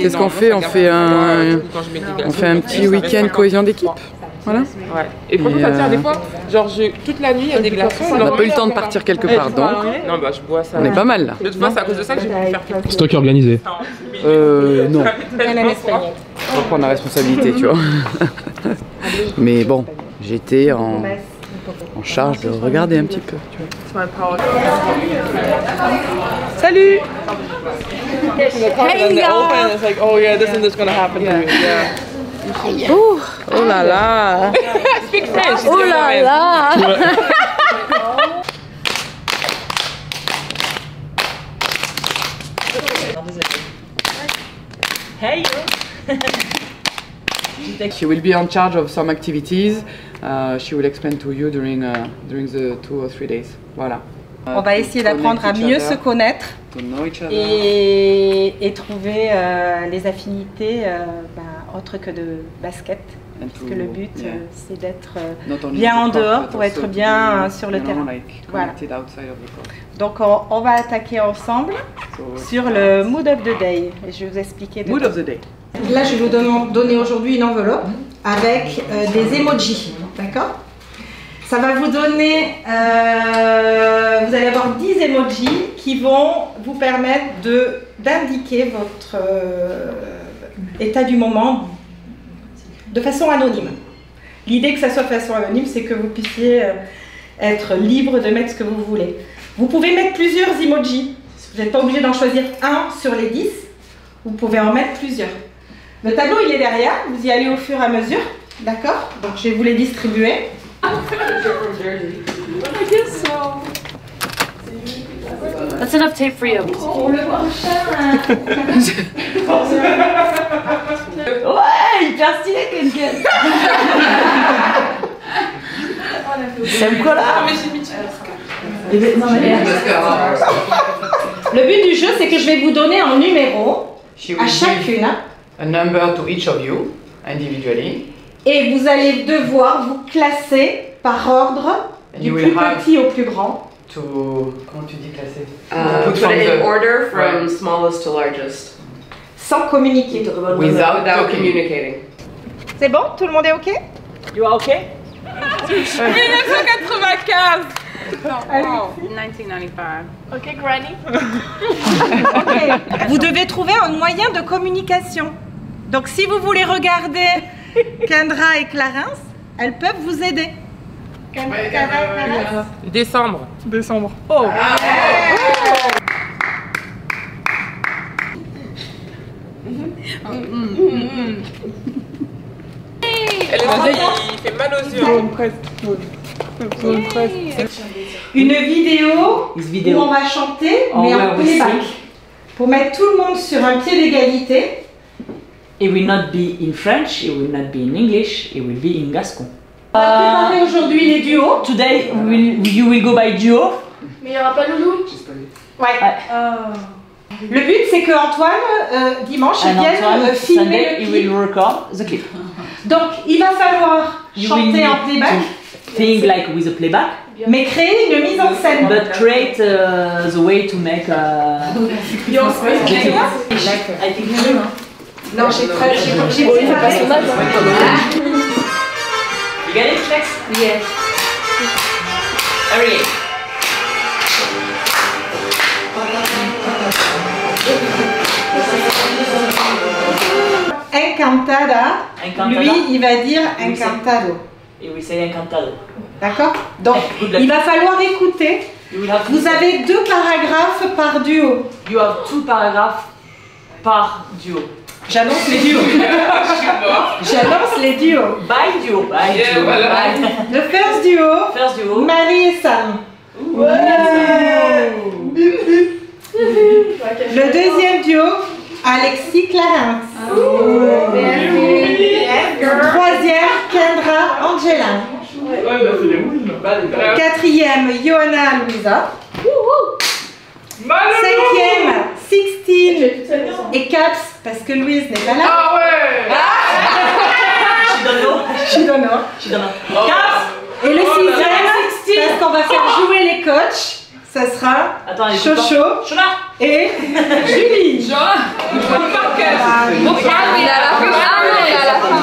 Qu'est-ce qu'on fait? On fait un petit week-end cohésion d'équipe. Voilà. Ouais. Et franchement, ça tient des fois. Genre, toute la nuit, il y a des glaçons. On n'a pas eu le temps de partir quelque part, donc. Non, bah, je bois ça. On est pas mal là. De toute façon, c'est à cause de ça que j'ai pu faire quelque chose. C'est toi qui as organisé. Non. On va prendre la responsabilité, tu vois. Mais bon, j'étais en charge de regarder un petit peu, tu vois. Salut! Hey, y'all. It's like, oh yeah, this and this gonna happen to you. Yeah. Oh, oh là là! Speak French. Oh là là. Hey. She will be in charge of some activities. She will explain to you during the 2 or 3 days. Voilà. On va essayer d'apprendre à mieux se connaître et trouver les affinités autres que de basket. Parce que le but, c'est d'être bien en dehors pour être bien sur le terrain. Voilà. Donc on va attaquer ensemble sur le Mood of the Day. Et je vais vous expliquer. Mood of the Day. Là, je vais vous donner aujourd'hui une enveloppe avec des emojis. D'accord? Ça va vous donner, vous allez avoir 10 emojis qui vont vous permettre d'indiquer votre état du moment de façon anonyme. L'idée que ça soit de façon anonyme, c'est que vous puissiez être libre de mettre ce que vous voulez. Vous pouvez mettre plusieurs emojis. Vous n'êtes pas obligé d'en choisir un sur les 10. Vous pouvez en mettre plusieurs. Le tableau, il est derrière. Vous y allez au fur et à mesure. D'accord? Donc, je vais vous les distribuer. That's enough tape for you. Pour le prochain... Ouais, hyper stylé, Kenken. C'est quoi là? Le but du jeu, c'est que je vais vous donner un numéro à chacune. A number to each of you, individually. Et vous allez devoir vous classer par ordre du plus petit au plus grand. Comment tu dis classer? Put it in order from smallest to largest. Sans communiquer. Without communicating. C'est bon? Tout le monde est OK? You are okay? 1995. Oh, 1995. Ok, Granny. OK. Vous devez trouver un moyen de communication. Donc, si vous voulez regarder Kendra et Clarence, elles peuvent vous aider. Décembre. Oh! Il fait mal aux yeux. Une vidéo où on va chanter, mais en playback. Pour mettre tout le monde sur un pied d'égalité. It will not be in French, it will not be in English, it will be in Gascon. On va préparer aujourd'hui les duos. Today you will go by duo. Mais il n'y aura pas Loulou? Ouais. Le but, c'est que Antoine, dimanche, vienne filmer Sunday, le he clip. will record the clip. Donc, il va falloir chanter en playback, Think like with a playback, mais créer une mise en scène. but create the way to make the clip. I think you know. Non, j'ai préparé. You get it, Lex? Yes. Hurry. Encantada. Lui, il va dire encantado. It will say encantado. D'accord? Donc, il va falloir écouter. Vous avez 2 paragraphes par duo. You have 2 paragraphes par duo. J'annonce les duos. J'annonce les duos. By duo. By duo. Voilà. By. Le first duo, First duo. Marie et Sam. Le deuxième duo, Alexis Clarence. Troisième, Kendra Angela. Quatrième, Johanna Louisa. Cinquième, 16 et Caps, parce que Louise n'est pas là. Ah ouais. Je donne un. Caps. Et le 6e, parce qu'on va faire jouer les coachs, ça sera Attends, Chocho et Julie. Genre, on va pas que. Il a la fin. Il a la fin.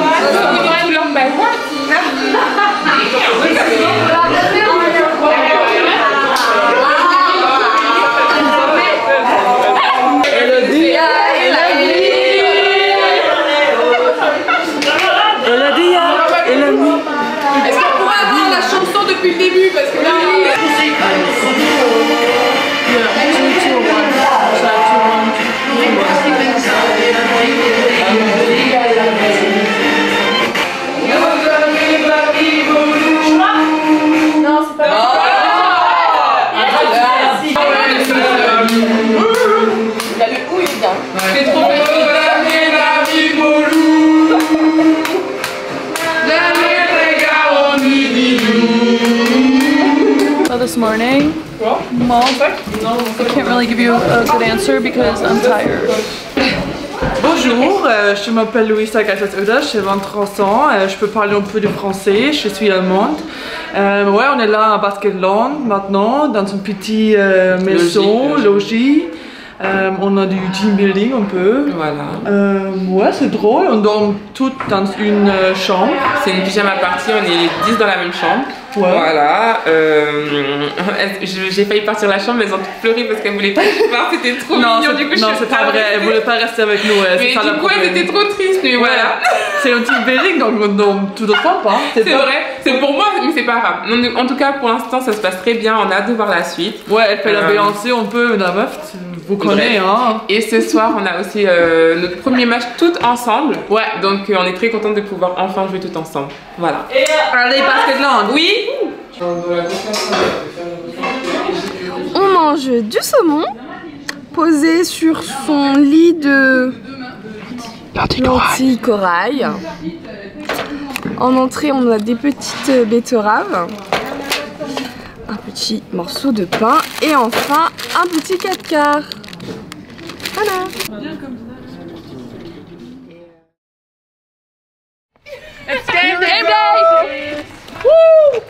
Est-ce qu'on pourrait avoir la chanson depuis le début parce que là. Non, c'est pas C'est trop bien. So this morning, Mom, I can't really give you a good answer because I'm tired. Bonjour, je m'appelle Louisa Gatas-Uda, j'ai 23 ans, je peux parler un peu de français, je suis allemande. Ouais, on est là à Baskenland maintenant, dans une petite maison, logis. On a du team building un peu. Voilà. Ouais, c'est drôle, on dort toutes dans une chambre. C'est une pyjama party, on est 10 dans la même chambre. Ouais. Voilà. J'ai failli partir de la chambre, mais elles ont toutes pleuré parce qu'elles voulaient pas voir, c'était trop mignon. Du coup, non, c'est pas vrai, elles voulaient pas rester avec nous. Mais du coup, elles étaient trop tristes, mais voilà. C'est un team building, donc on dort tout ensemble, hein. C'est vrai, c'est pour moi, mais c'est pas grave. En tout cas, pour l'instant, ça se passe très bien, on a hâte de voir la suite. Ouais, elle fait la Beyoncé un peu, la meuf, vous connaissez, hein. Et ce soir, on a aussi notre premier match toutes ensemble. Ouais, donc on est très contente de pouvoir enfin jouer toutes ensemble. Voilà. Et allez, Baskenland. Oui. On mange du saumon posé sur son lit de lentilles corail. En entrée, on a des petites betteraves, un petit morceau de pain et enfin un petit 4 quarts. Voilà. It's game day! Woo!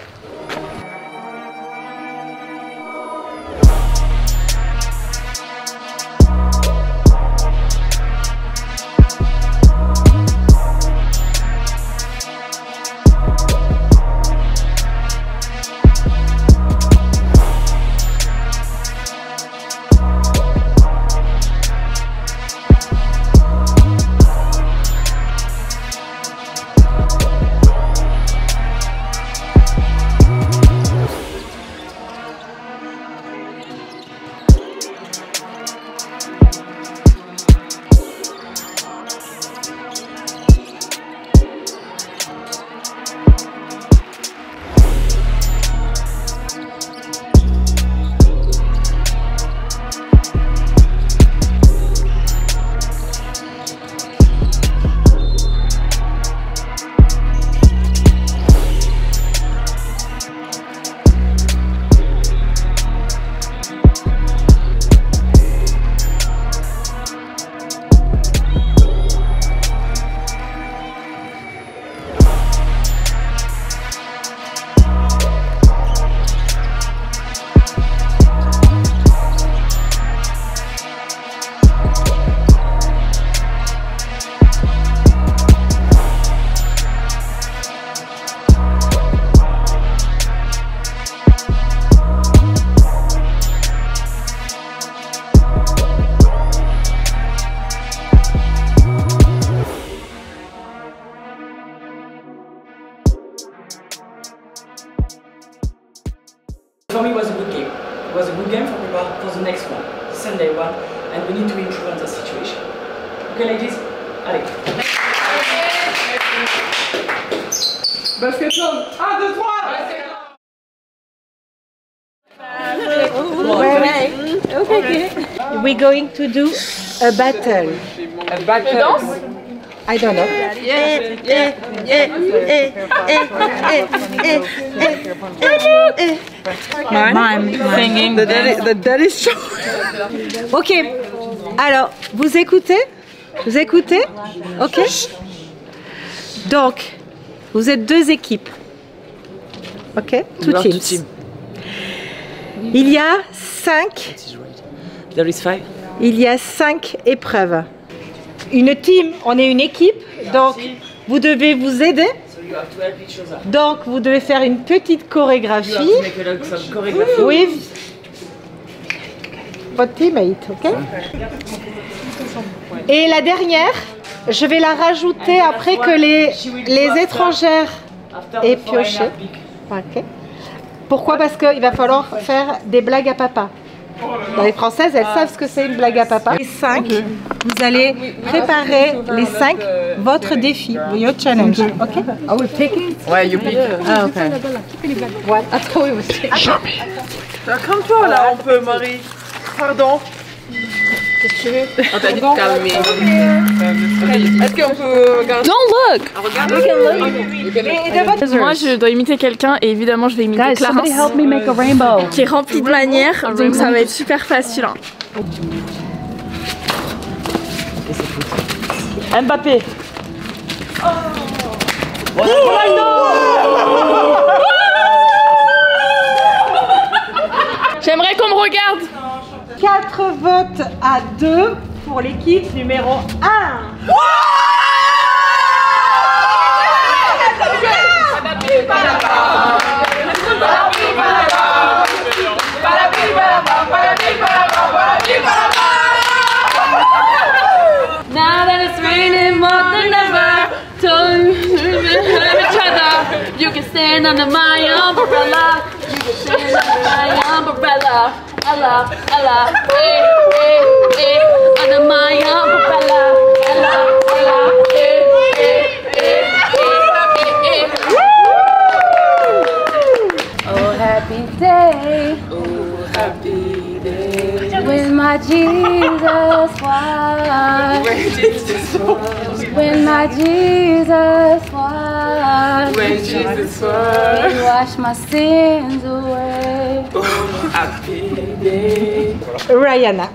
For me, it was a good game. It was a good game for the next one, Sunday one, and we need to improve on the situation. Okay, ladies? Allez. Basketball! 1, 2, 3! Okay. We're going to do a battle. A battle? I don't know. Mime. The daddy show. Ok. Alors, vous écoutez? Vous écoutez? Ok. Donc, vous êtes deux équipes. Ok. Two teams. Il y a 5. Il y a 5 épreuves. Une team, on est une équipe, donc vous devez vous aider. Donc vous devez faire une petite chorégraphie. Oui. Votre teammate, ok? Et la dernière, je vais la rajouter après que les étrangères aient pioché. Ok. Pourquoi? Parce qu'il va falloir faire des blagues à papa. Dans les françaises, elles savent ce que c'est une blague à papa. Les 5, vous allez préparer les 5 votre défi, your challenge. Ok? Are we picking? Ouais, you pick. Ah, ok. What? I thought we was taking. Show me. Comme toi là, on peut, Marie. Pardon. Qu'est-ce que tu veux? On t'a dit de calmer. Est-ce qu'on peut regarder? Don't look! Moi je dois imiter quelqu'un et évidemment je vais imiter Clarence qui est rempli de manières, donc ça va être super facile. Hein. Mbappé. J'aimerais qu'on me regarde. 4 votes à 2 pour l'équipe numéro 1. Now that it's raining more than ever, each other. You can stand under my umbrella. You can stand under my umbrella. Ella, Ella, under my umbrella. Ella, Ella, Oh, happy day. Oh, happy day. When my Jesus was. When my Jesus was. When Jesus was. He washed my sins away. Oh, happy day. Rihanna.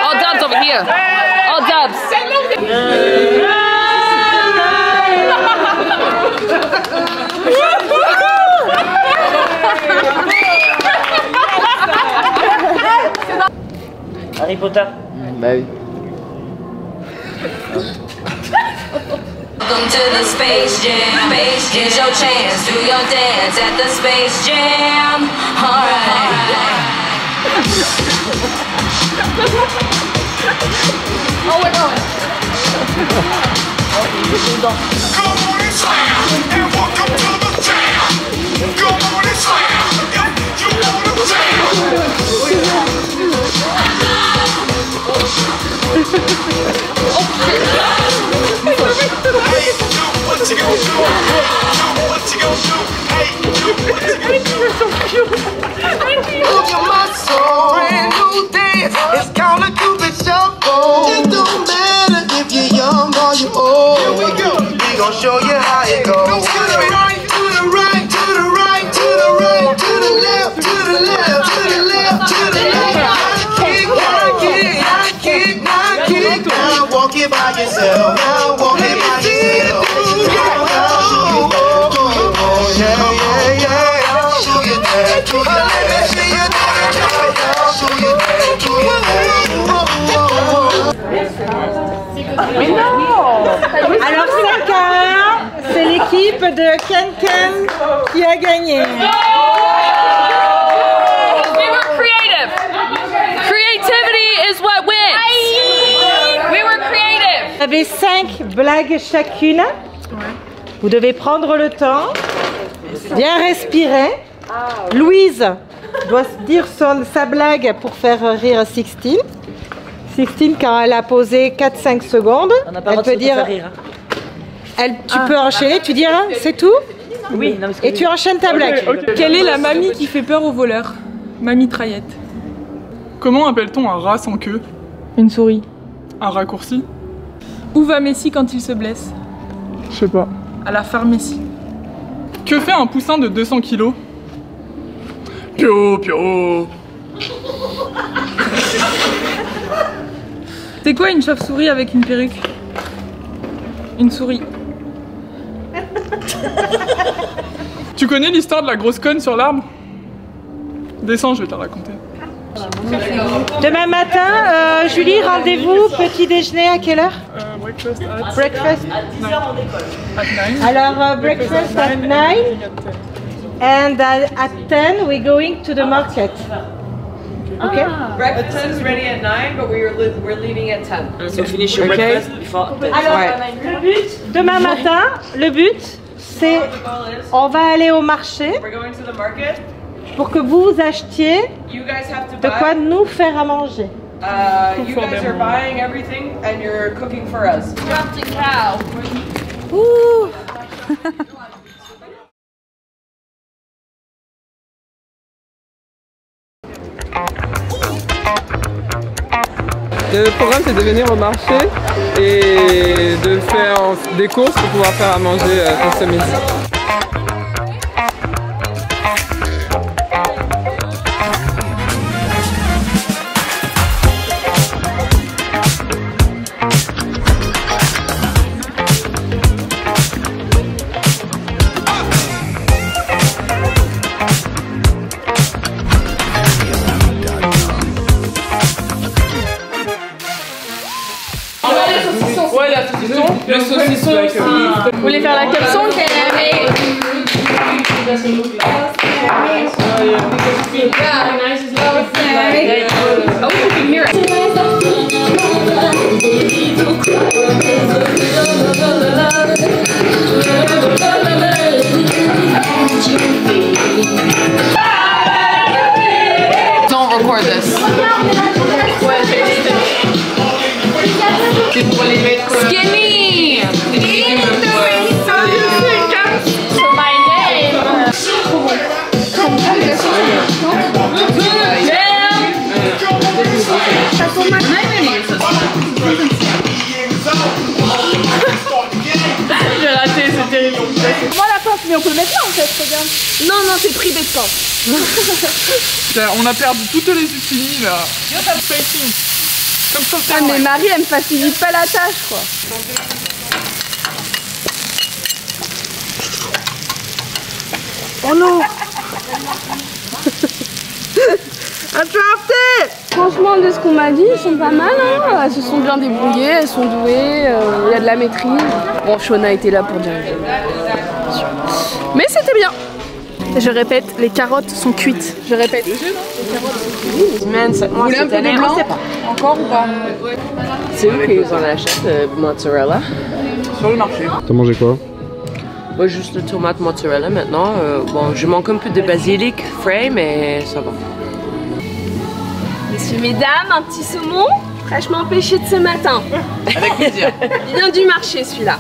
All dubs over here. All dubs. Harry Potter. Bah oui. Welcome to the Space Jam. Here's your chance. Do your dance at the Space Jam. Alright. Oh, we're going. Come on and slam, and welcome to the jam. Come on and slam, if you wanna jam. Hey, do what you gonna do? Do what you gonna do? Hey, do what you gonna do? You're so cute. Move your muscle, brand new dance. It's kinda Cupid Shuffle. It don't matter if you're young or you're old. Here we go. We gon' show you how it goes. To the right, to the right, to the right, to the right, to the left, to the left, to the left, to the left. Kick, kick, kick, kick. Now walk it by yourself. Now walk it by yourself. Alors 5 à 1, c'est l'équipe de Ken Ken qui a gagné. We were creative. Creativity is what wins. We were creative. Vous avez 5 blagues chacune. Vous devez prendre le temps, bien respirer. Louise doit dire sa blague pour faire rire Sixtine. Sixtine, quand elle a posé 4-5 secondes, elle peut dire... tu peux enchaîner, tu dis rien, c'est tout? Oui. Non, et tu enchaînes ta blague. Okay. Quelle est la mamie qui fait peur aux voleurs? Mamie Traillette. Comment appelle-t-on un rat sans queue? Une souris. Un raccourci? Où va Messi quand il se blesse? Je sais pas. À la pharmacie. Que fait un poussin de 200 kilos? Pio, pio. C'était quoi une chauve-souris avec une perruque? Une souris. Tu connais l'histoire de la grosse conne sur l'arbre? Descends, je vais te la raconter. Demain matin, Julie, rendez-vous, petit déjeuner à quelle heure? Breakfast at... Breakfast. At 9. Alors, breakfast at 9. And at 10, we're going to the market. Okay? Breakfast is ready at 9, but we're leaving at 10. So finish your breakfast before 10. Alors, le but, demain matin, le but, c'est on va aller au marché pour que vous achetiez de quoi nous faire à manger. You guys are buying everything and you're cooking for us. Dropped a cow. Ouh. Le programme, c'est de venir au marché et de faire des courses pour pouvoir faire à manger pour ce midi. Ouais, la saucisson. Le saucisson aussi. Vous voulez faire la caleçon? Don't record this. Skinny! For my name! J'ai raté, c'est terrible. Moi la pince, mais on peut le mettre là en fait, regarde. Non, non, c'est pris des pinces. On a perdu toutes les utilis là. Spacing. Comme ça. Ah mais Marie, elle me facilite pas la tâche quoi. Oh non. I dropped it. Franchement, de ce qu'on m'a dit, ils sont pas mal, hein. Elles se sont bien débrouillées, elles sont douées, il y a de la maîtrise. Bon, Shona était là pour diriger. Mais c'était bien. Je répète, les carottes sont cuites. Je répète. Les carottes sont cuites. Vous voulez un peu de blanc? Encore ou pas? C'est où qu'ils en achètent, mozzarella? Sur le marché. T'as mangé quoi? Moi, juste le tomate mozzarella maintenant. Bon, je manque un peu de basilic frais, mais ça va. Messieurs, mesdames, un petit saumon fraîchement pêché de ce matin. Avec plaisir. Il vient du marché celui-là.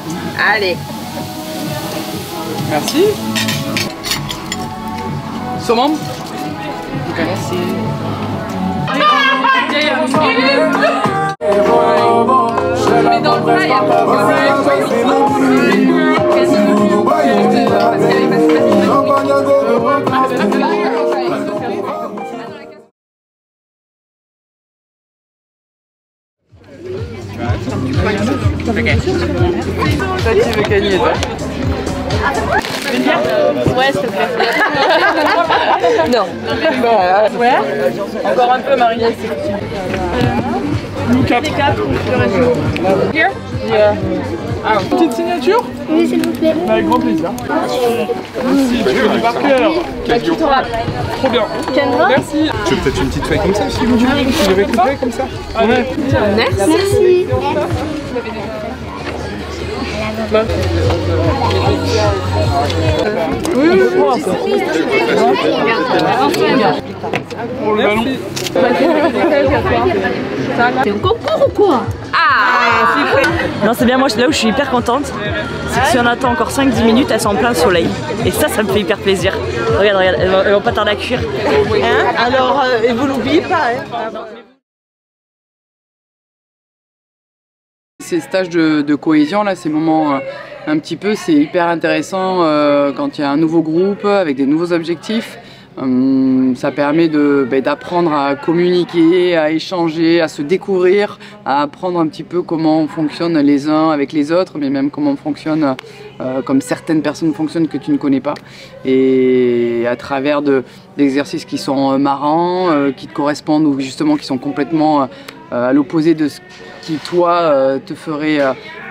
Allez. Merci. Saumon? Merci. Mais dans le plat, il y a Tati veut gagner, toi. Ouais, s'il te plaît. Non. Ouais. Encore un peu, Marie. Nous quatre. Here? Petite signature? Oui, s'il vous plaît. Avec grand plaisir. Merci, tu fais du par cœur. Trop bien. Merci. Tu veux peut-être une petite feuille comme ça, si vous voulez? Tu veux récupérer comme ça? Ouais. Merci. Pour le ballon. T'es au concours ou quoi? Non, c'est bien, moi là où je suis hyper contente, c'est que si on attend encore 5-10 minutes, elles sont en plein soleil. Et ça me fait hyper plaisir. Regarde, regarde, elles vont pas tarder à cuire. Hein? Alors, et vous l'oubliez pas, hein? Ces stages de cohésion, là, ces moments un petit peu, c'est hyper intéressant quand il y a un nouveau groupe avec des nouveaux objectifs. Ça permet d'apprendre à communiquer, à échanger, à se découvrir, à apprendre un petit peu comment on fonctionne les uns avec les autres, mais même comment on fonctionne, comme certaines personnes fonctionnent que tu ne connais pas. Et à travers d'exercices qui sont marrants, qui te correspondent ou justement qui sont complètement à l'opposé de ce qui toi te ferait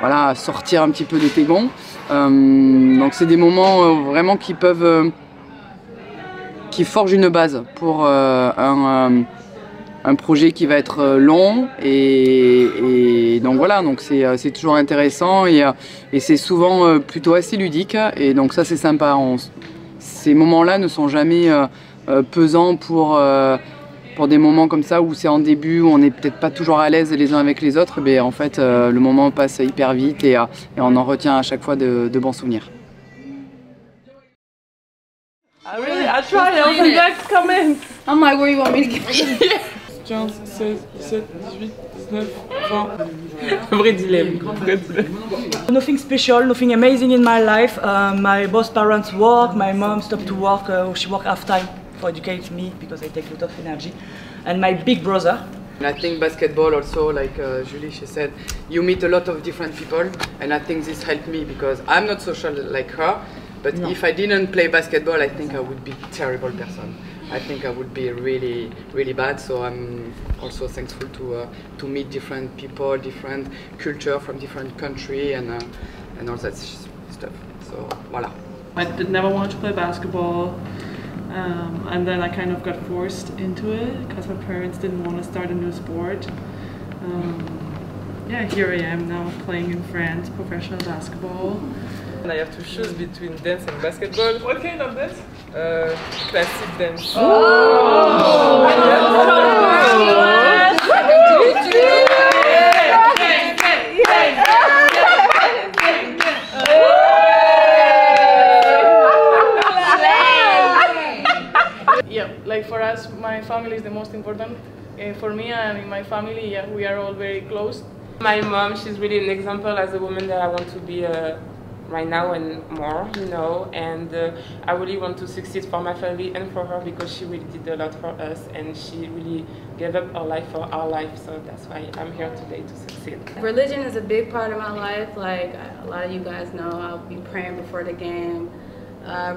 voilà, sortir un petit peu de tes gonds. Donc c'est des moments vraiment qui peuvent... qui forge une base pour un projet qui va être long et donc voilà, donc c'est toujours intéressant et c'est souvent plutôt assez ludique et donc ça c'est sympa. Ces moments-là ne sont jamais pesants pour des moments comme ça où c'est en début, où on n'est peut-être pas toujours à l'aise les uns avec les autres, mais en fait le moment passe hyper vite et on en retient à chaque fois de bons souvenirs. I tried, I was like, next, come in. I'm like, where you want me to get? 15, 16, 17, 18, 19, 20. Vrai dilemme. Nothing special, nothing amazing in my life. My both parents work, my mom stopped to work, she worked half time for educate me because I take a lot of energy. And my big brother. I think basketball also, like Julie, she said, you meet a lot of different people and I think this helped me because I'm not social like her. But if I didn't play basketball, I think I would be a terrible person. I think I would be really, really bad. So I'm also thankful to meet different people, different culture from different country, and all that stuff. So voila. I never wanted to play basketball, and then I kind of got forced into it because my parents didn't want to start a new sport. Yeah, here I am now playing in France, professional basketball. And I have to choose between dance and basketball. What kind of dance? Classic dance. Oh! Yeah, like for us, my family is the most important. For me and in my family, yeah, we are all very close. My mom, she's really an example as a woman that I want to be right now and more, you know, and I really want to succeed for my family and for her because she really did a lot for us and she really gave up her life for our life, so that's why I'm here today to succeed. Religion is a big part of my life. Like a lot of you guys know, I'll be praying before the game.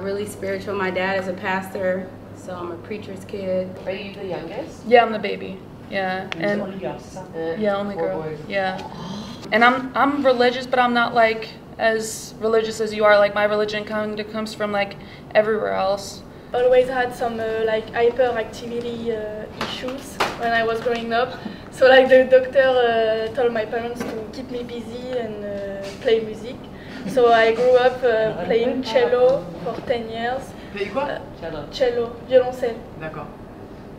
Really spiritual. My dad is a pastor, so I'm a preacher's kid. Are you the youngest? Yeah, I'm the baby. Yeah, and yeah, only girl. Yeah, and I'm religious, but I'm not like as religious as you are. Like my religion kind of comes from like everywhere else. Always had some like hyperactivity issues when I was growing up. So like the doctor told my parents to keep me busy and play music. So I grew up playing cello for 10 years. Play quoi? Cello, violoncelle. D'accord.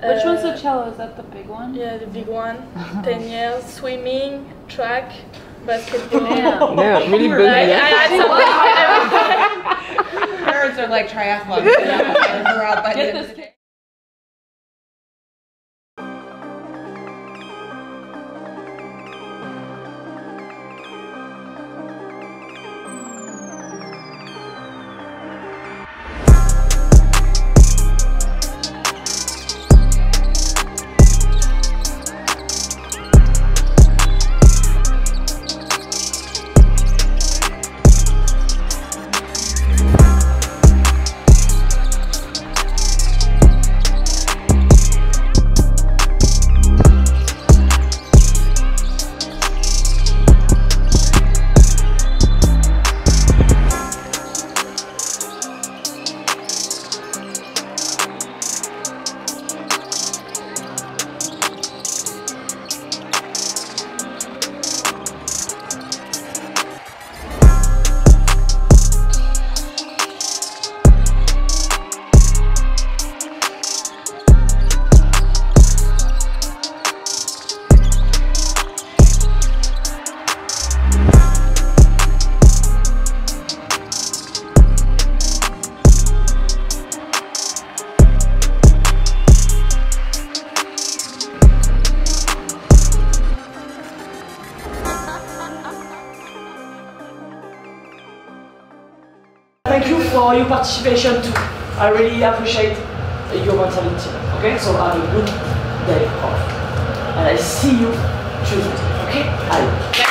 Which one's the cello? Is that the big one? Yeah, the big one. 10 years, swimming, track, basketball. Yeah, really busy. Parents are like triathlon. We're out by Get this kid. Thank you for your participation too. I really appreciate your mentality. Okay, so have a good day off. And I see you Tuesday. Okay? Allez.